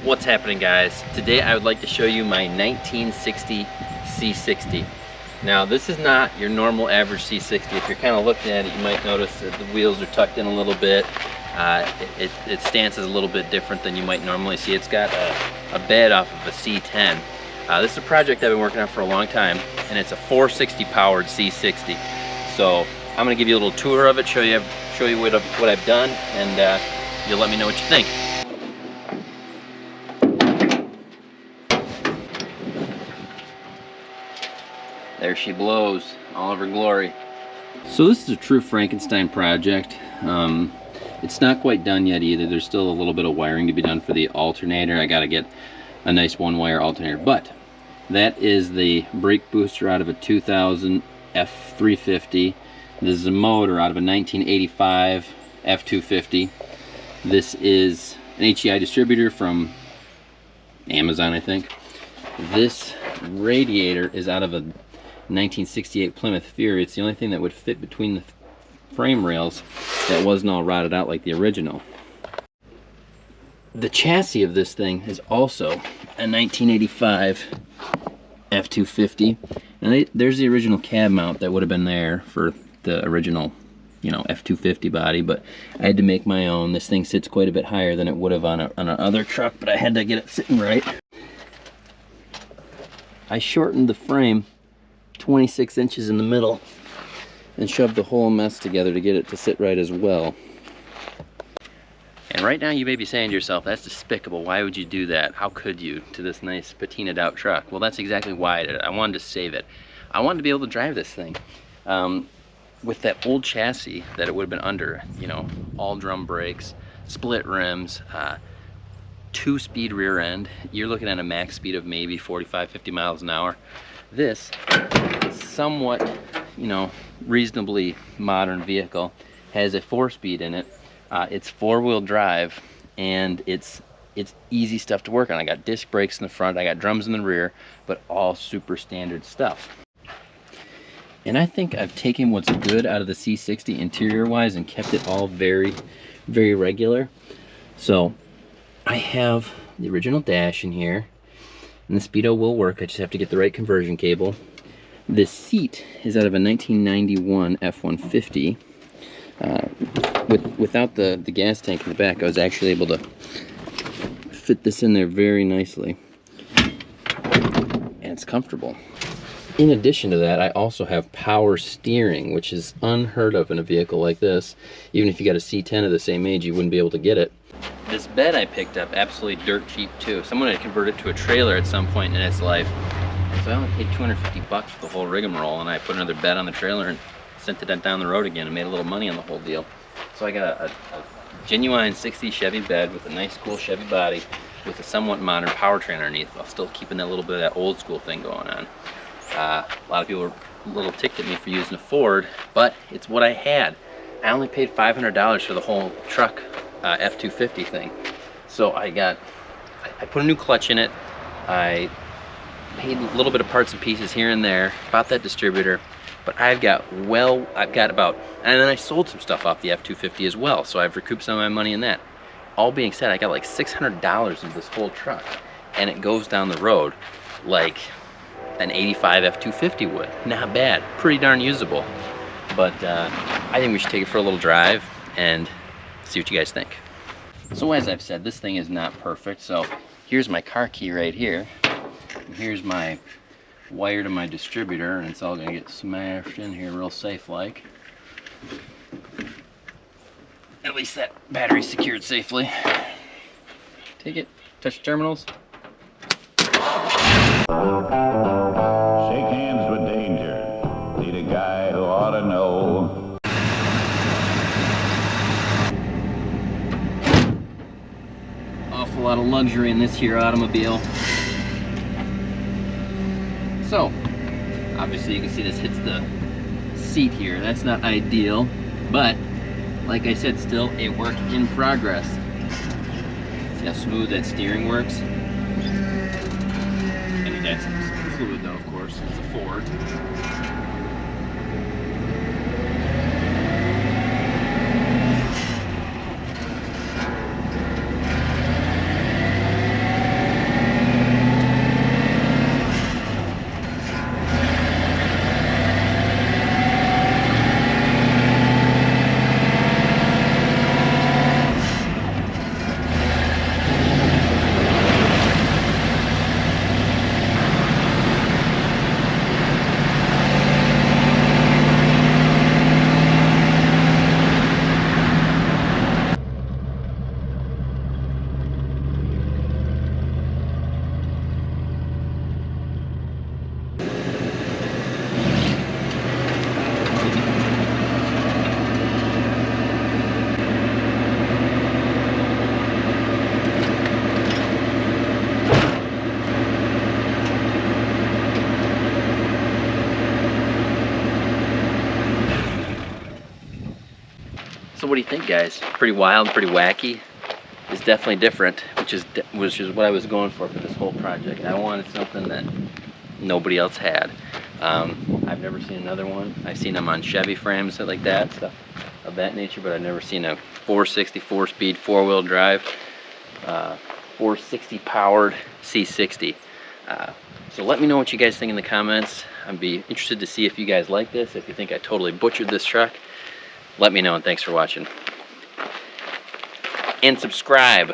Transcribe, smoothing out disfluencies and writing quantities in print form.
What's happening, guys? Today I would like to show you my 1960 C60. Now this is not your normal average C60. If you're kind of looking at it, you might notice that the wheels are tucked in a little bit. Its stance is a little bit different than you might normally see. It's got a bed off of a C10. This is a project I've been working on for a long time, and it's a 460 powered C60. So I'm going to give you a little tour of it, show you what I've done, and you'll let me know what you think. There she blows, all of her glory. So this is a true Frankenstein project. It's not quite done yet either. There's still a little bit of wiring to be done for the alternator. I gotta get a nice one-wire alternator. But that is the brake booster out of a 2000 F350. This is a motor out of a 1985 F250. This is an HEI distributor from Amazon, I think. This radiator is out of a 1968 Plymouth Fury. It's the only thing that would fit between the frame rails that wasn't all rotted out like the original. The chassis of this thing is also a 1985 F250. And there's the original cab mount that would have been there for the original, you know, F250 body, but I had to make my own. This thing sits quite a bit higher than it would have on another truck, but I had to get it sitting right. I shortened the frame 26 inches in the middle and shoved the whole mess together to get it to sit right as well. And right now you may be saying to yourself, that's despicable. Why would you do that? How could you to this nice patinaed out truck? Well, that's exactly why I did it. I wanted to save it. I wanted to be able to drive this thing. With that old chassis that it would have been under, you know, all drum brakes, split rims, 2-speed rear end, you're looking at a max speed of maybe 45-50 miles an hour. This somewhat, you know, reasonably modern vehicle has a 4-speed in it. It's 4-wheel drive, and it's easy stuff to work on. I got disc brakes in the front, I got drums in the rear, but all super standard stuff. And I think I've taken what's good out of the C60 interior wise and kept it all very, very regular. So I have the original dash in here, and the speedo will work. I just have to get the right conversion cable. This seat is out of a 1991 F-150. Without the gas tank in the back, I was actually able to fit this in there very nicely, and it's comfortable. In addition to that, I also have power steering, which is unheard of in a vehicle like this. Even if you got a C10 of the same age, you wouldn't be able to get it. This bed I picked up absolutely dirt cheap too. Someone had converted it to a trailer at some point in its life. And so I only paid 250 bucks for the whole rigmarole, and I put another bed on the trailer and sent it down the road again and made a little money on the whole deal. So I got a genuine 60 Chevy bed with a nice cool Chevy body with a somewhat modern powertrain underneath, while still keeping that little bit of that old school thing going on. A lot of people were a little ticked at me for using a Ford, but it's what I had. I only paid $500 for the whole truck F250 thing. So I put a new clutch in it. I paid a little bit of parts and pieces here and there, bought that distributor, but I've got about, and then I sold some stuff off the F250 as well, so I've recouped some of my money in that. All being said, I got like $600 in this whole truck, and it goes down the road like an 85 F250 would. Not bad, pretty darn usable. But I think we should take it for a little drive and see what you guys think. So as I've said, this thing is not perfect. So here's my car key right here. And here's my wire to my distributor, and it's all gonna get smashed in here real safe like. At least that battery's secured safely. Take it, touch the terminals. Shake hands with danger. Need a guy who ought to know. Awful lot of luxury in this here automobile. So, obviously you can see this hits the seat here. That's not ideal, but like I said, still a work in progress. See how smooth that steering works? And that's fluid though, of course, it's a Ford. what do you think, guys? Pretty wild, pretty wacky. It's definitely different, which is what I was going for this whole project. I wanted something that nobody else had. I've never seen another one. I've seen them on Chevy frames, stuff like that, stuff of that nature, but I've never seen a 460 4-speed 4-wheel drive, 460 powered C60. So let me know what you guys think in the comments. I'd be interested to see if you guys like this, if you think I totally butchered this truck. Let me know, and thanks for watching. And subscribe.